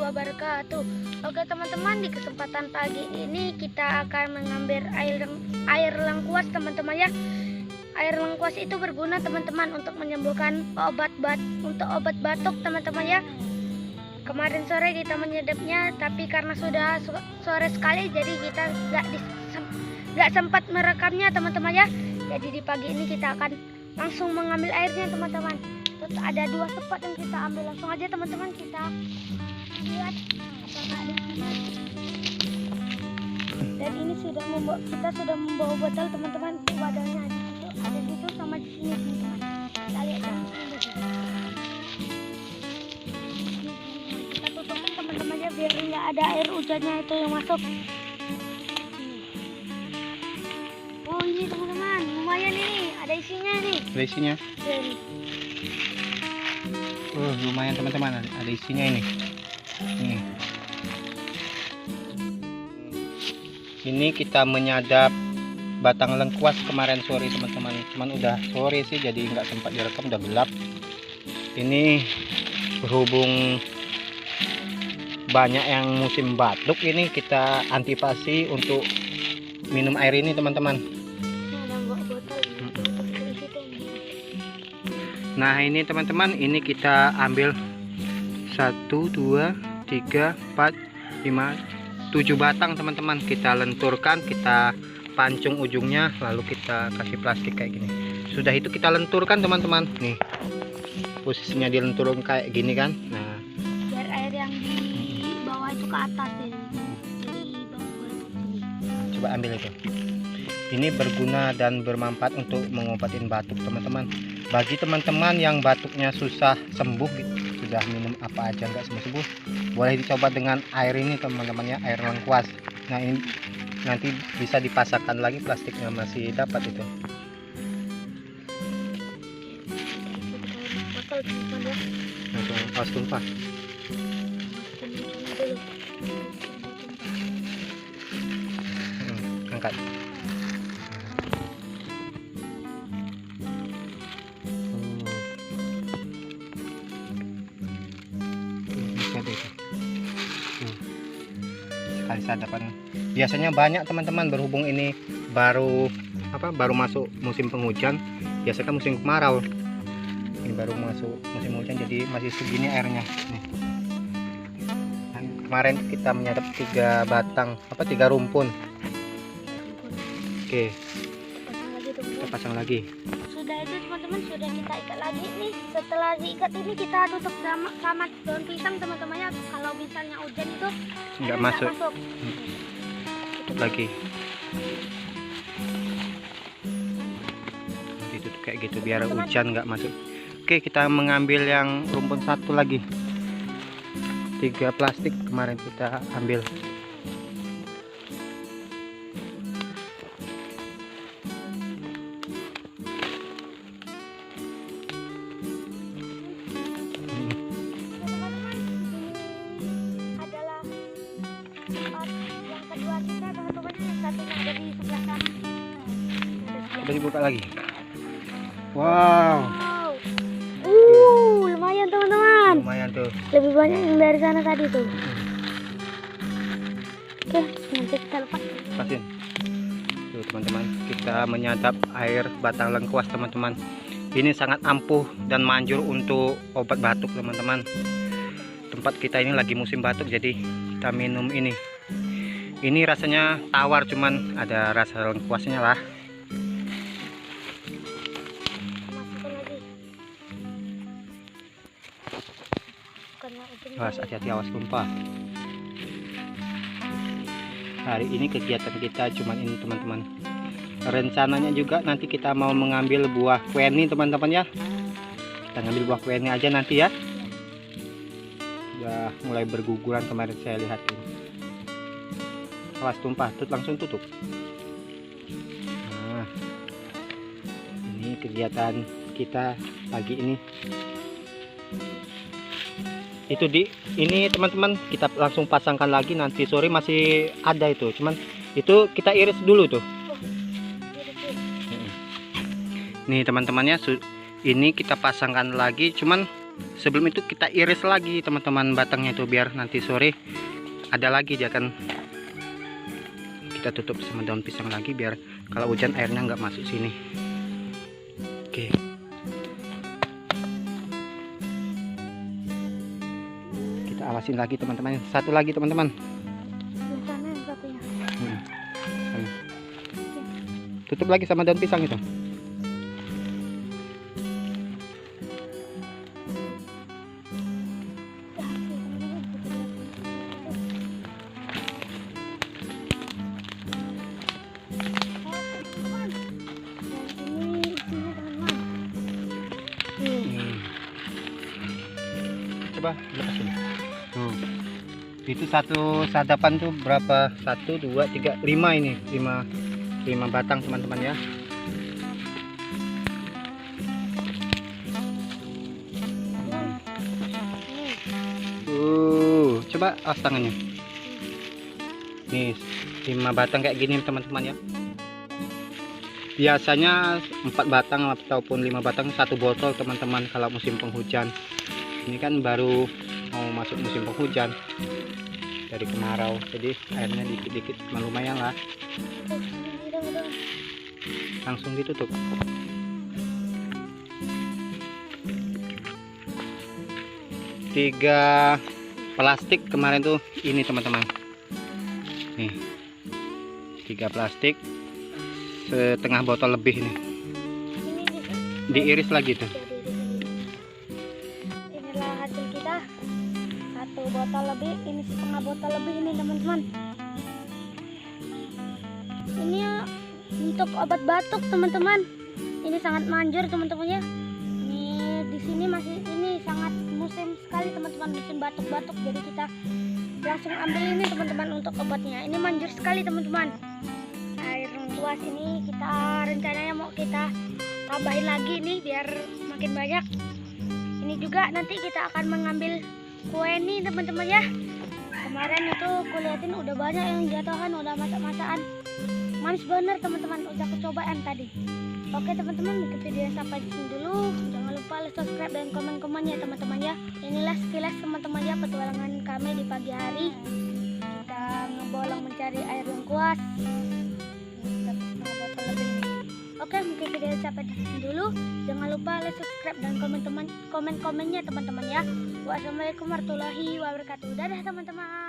wabarakatuh. Oke teman-teman, di kesempatan pagi ini kita akan mengambil air lengkuas teman-teman ya. Air lengkuas itu berguna teman-teman untuk menyembuhkan obat batuk teman-teman ya. Kemarin sore kita menyedapnya, tapi karena sudah sore sekali jadi kita nggak sempat merekamnya teman-teman ya. Jadi di pagi ini kita akan langsung mengambil airnya teman-teman. Terus ada 2 spot yang kita ambil, langsung aja teman-teman kita lihat apakah ada sini. Dan ini kita sudah membawa botol teman-teman. Wadahnya ada di situ sama di sini teman-teman. Kita lihat yang sini. Kita tutupin teman-teman ya biar nggak ada air hujannya itu yang masuk. Oh ini teman-teman, lumayan ini, ada isinya nih. Ada isinya? Jadi. Lumayan teman-teman, ada isinya ini. Ini kita menyadap batang lengkuas kemarin sore teman-teman. Cuman udah sore sih, jadi nggak sempat direkam, udah gelap. Ini berhubung banyak yang musim batuk, ini kita antisipasi untuk minum air ini teman-teman. Nah ini teman-teman, ini kita ambil 1, 2, 3, 4, 5, 7 batang teman-teman. Kita lenturkan, kita pancung ujungnya, lalu kita kasih plastik kayak gini. Sudah itu kita lenturkan teman-teman. Nih posisinya dilenturkan kayak gini kan. Nah biar air yang di bawah itu ke atas ya. Jadi bawah sini. Coba ambil itu. Ini berguna dan bermanfaat untuk mengobatin batuk teman-teman. Bagi teman-teman yang batuknya susah sembuh gitu, sudah minum apa aja nggak sembuh-sembuh, boleh dicoba dengan air ini teman-teman ya, air lengkuas. Nah ini nanti bisa dipasangkan lagi, plastiknya masih dapat itu. Langsung awas tumpah. Angkat. Sekali sadapan. Biasanya banyak teman-teman, berhubung ini baru masuk musim penghujan. Biasanya kan musim kemarau, ini baru masuk musim hujan, jadi masih segini airnya nih. Dan kemarin kita menyadap 3 batang 3 rumpun. Oke, kita pasang lagi. Sudah itu teman-teman, sudah kita ikat lagi nih. Setelah diikat ini kita tutup sama daun pisang teman-teman ya. Kalau misalnya hujan itu nggak masuk. Tutup lagi. Ditutup kayak gitu biar hujan nggak masuk. Oke, kita mengambil yang rumpun 1 lagi. 3 plastik kemarin kita ambil. Udah dibuka lagi. Wow. Lumayan teman-teman. Lumayan tuh. Lebih banyak yang dari sana tadi tuh. Oke, nanti kita lepas. Lepasin. Tuh teman-teman, kita menyadap air batang lengkuas teman-teman. Ini sangat ampuh dan manjur untuk obat batuk teman-teman. Tempat kita ini lagi musim batuk, jadi kita minum ini. Ini rasanya tawar, cuman ada rasa lengkuasnya lah. Awas, hati-hati, awas tumpah. Hari ini kegiatan kita cuman ini teman-teman. Rencananya juga nanti kita mau mengambil buah kueni teman-teman ya. Kita ngambil buah kueni aja nanti ya. Udah mulai berguguran kemarin saya lihat ini. Awas tumpah, langsung tutup. Nah, ini kegiatan kita pagi ini. Itu ini teman-teman, kita langsung pasangkan lagi, nanti sore masih ada itu, cuman itu kita iris dulu tuh. Nih teman-temannya, ini kita pasangkan lagi, cuman sebelum itu kita iris lagi teman-teman batangnya itu, biar nanti sore ada lagi dia kan. Kita tutup sama daun pisang lagi biar kalau hujan airnya nggak masuk sini. Oke. Kita alasin lagi teman-teman. Satu lagi teman-teman. Yang sana yang satunya. Sana. Tutup lagi sama daun pisang itu. Coba lepas dulu. Tuh. Itu satu sadapan tuh berapa? 1 2 3 5 ini. 5 batang teman-teman ya. Coba awas tangannya. Nih, 5 batang kayak gini teman-teman ya. Biasanya 4 batang ataupun 5 batang 1 botol teman-teman kalau musim penghujan. Ini kan baru mau masuk musim penghujan dari kemarau, jadi airnya dikit-dikit lumayan lah. Langsung ditutup. Tiga plastik kemarin tuh ini teman-teman. Nih, 3 plastik setengah botol lebih nih. Diiris lagi tuh. Hasil kita 1 botol lebih, ini setengah botol lebih ini teman-teman. Ini ya, untuk obat batuk teman-teman. Ini sangat manjur teman-teman ya. Ini di sini masih ini sangat musim sekali teman-teman, musim batuk-batuk. Jadi kita langsung ambil ini teman-teman untuk obatnya. Ini manjur sekali teman-teman. Air lengkuas ini kita rencananya mau kita tambahin lagi nih biar makin banyak. Ini juga nanti kita akan mengambil kue ini teman-teman ya. Kemarin itu kuliatin udah banyak yang jatuhan, udah masak-masakan. Manis bener teman-teman, udah kecobaan tadi. Oke teman-teman, mungkin video sampai di sini dulu. Jangan lupa like, subscribe dan komen-komennya teman-teman ya. Inilah sekilas teman-teman ya petualangan kami di pagi hari. Kita ngebolong mencari air lengkuas. Oke, mungkin video sampai di sini dulu. Jangan lupa like, subscribe dan komen-komennya teman-teman ya. Wassalamualaikum warahmatullahi wabarakatuh. Dadah teman-teman.